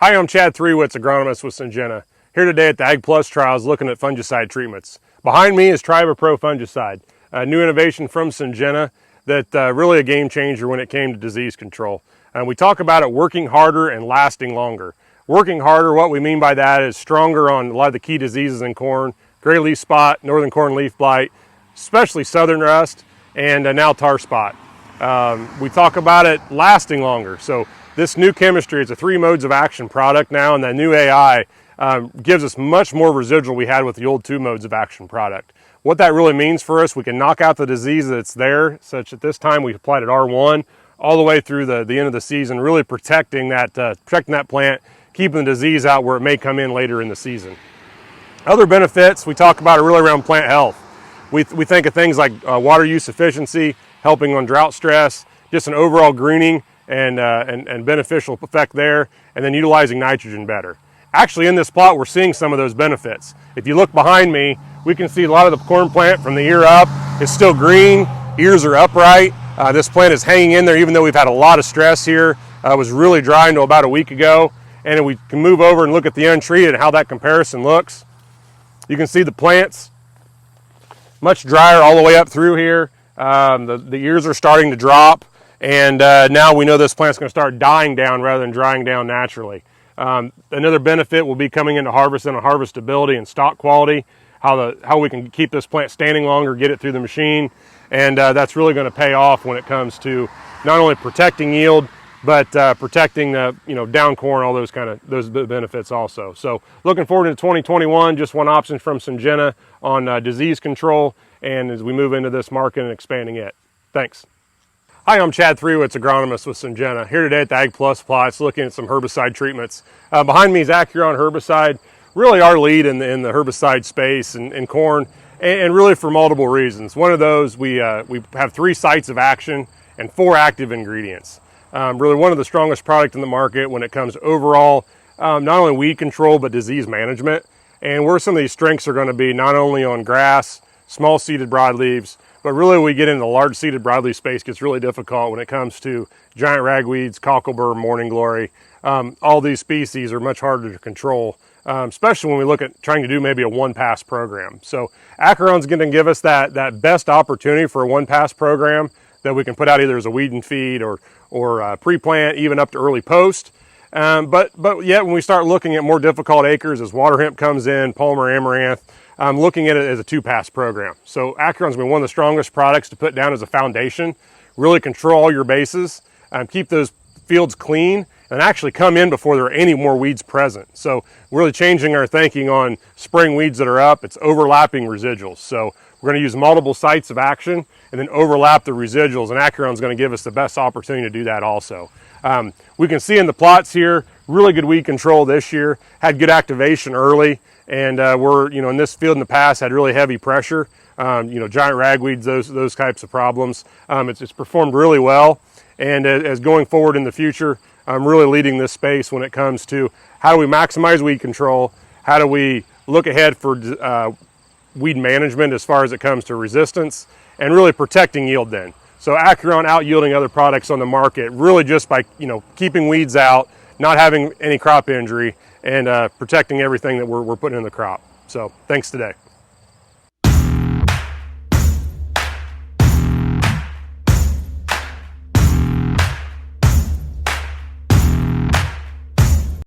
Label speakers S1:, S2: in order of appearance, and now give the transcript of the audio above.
S1: Hi, I'm Chad Threewitz, agronomist with Syngenta. Here today at the Ag Plus trials looking at fungicide treatments. Behind me is Trivapro fungicide, a new innovation from Syngenta that really a game changer when it came to disease control. We talk about it working harder and lasting longer. Working harder, what we mean by that is stronger on a lot of the key diseases in corn, gray leaf spot, northern corn leaf blight, especially southern rust, and now tar spot. We talk about it lasting longer. So this new chemistry, it's a 3 modes of action product now, and that new AI gives us much more residual we had with the old 2 modes of action product. What that really means for us, we can knock out the disease that's there, such that this time we applied at R1 all the way through the end of the season, really protecting that plant, keeping the disease out where it may come in later in the season. Other benefits we talk about are really around plant health. We think of things like water use efficiency, helping on drought stress, just an overall greening and beneficial effect there, and then utilizing nitrogen better. Actually, in this plot, we're seeing some of those benefits. If you look behind me, we can see a lot of the corn plant from the ear up is still green, ears are upright. This plant is hanging in there even though we've had a lot of stress here. It was really dry until about a week ago, and we can move over and look at the untreated and how that comparison looks. You can see the plants much drier all the way up through here. The ears are starting to drop, and now we know this plant's going to start dying down rather than drying down naturally. Another benefit will be coming into harvest and harvestability and stock quality, how we can keep this plant standing longer, get it through the machine, and that's really going to pay off when it comes to not only protecting yield, but protecting down corn, all those benefits also. So looking forward to 2021, just one option from Syngenta on disease control, and as we move into this market and expanding it. Thanks. Hi, I'm Chad Threewitz, agronomist with Syngenta. Here today at the Ag Plus plots looking at some herbicide treatments. Behind me is Acuron herbicide, really our lead in the herbicide space in corn, and really for multiple reasons. One of those, we have 3 sites of action and 4 active ingredients. Really one of the strongest products in the market when it comes to overall, not only weed control, but disease management. And where some of these strengths are going to be not only on grass, small seeded broadleaves, but really when we get into the large seeded broadleaf space, it gets really difficult when it comes to giant ragweeds, cockleburr, morning glory. All these species are much harder to control, especially when we look at trying to do maybe a one-pass program. So Acuron's going to give us that best opportunity for a one-pass program that we can put out either as a weed and feed or pre-plant, even up to early post. But yet when we start looking at more difficult acres as water hemp comes in, palmer, amaranth, looking at it as a 2-pass program. So Acuron's been one of the strongest products to put down as a foundation, really control all your bases, keep those fields clean, and actually come in before there are any more weeds present. So really changing our thinking on spraying weeds that are up, it's overlapping residuals. So we're going to use multiple sites of action and then overlap the residuals, and Acuron's going to give us the best opportunity to do that also. We can see in the plots here, really good weed control this year, had good activation early, and we're, in this field in the past had really heavy pressure, giant ragweeds, those types of problems. It's performed really well, and as going forward in the future, I'm really leading this space when it comes to how do we maximize weed control, how do we look ahead for weed management as far as it comes to resistance, and really protecting yield then. So Acuron out yielding other products on the market, really just by keeping weeds out, not having any crop injury, and protecting everything that we're putting in the crop. So thanks today.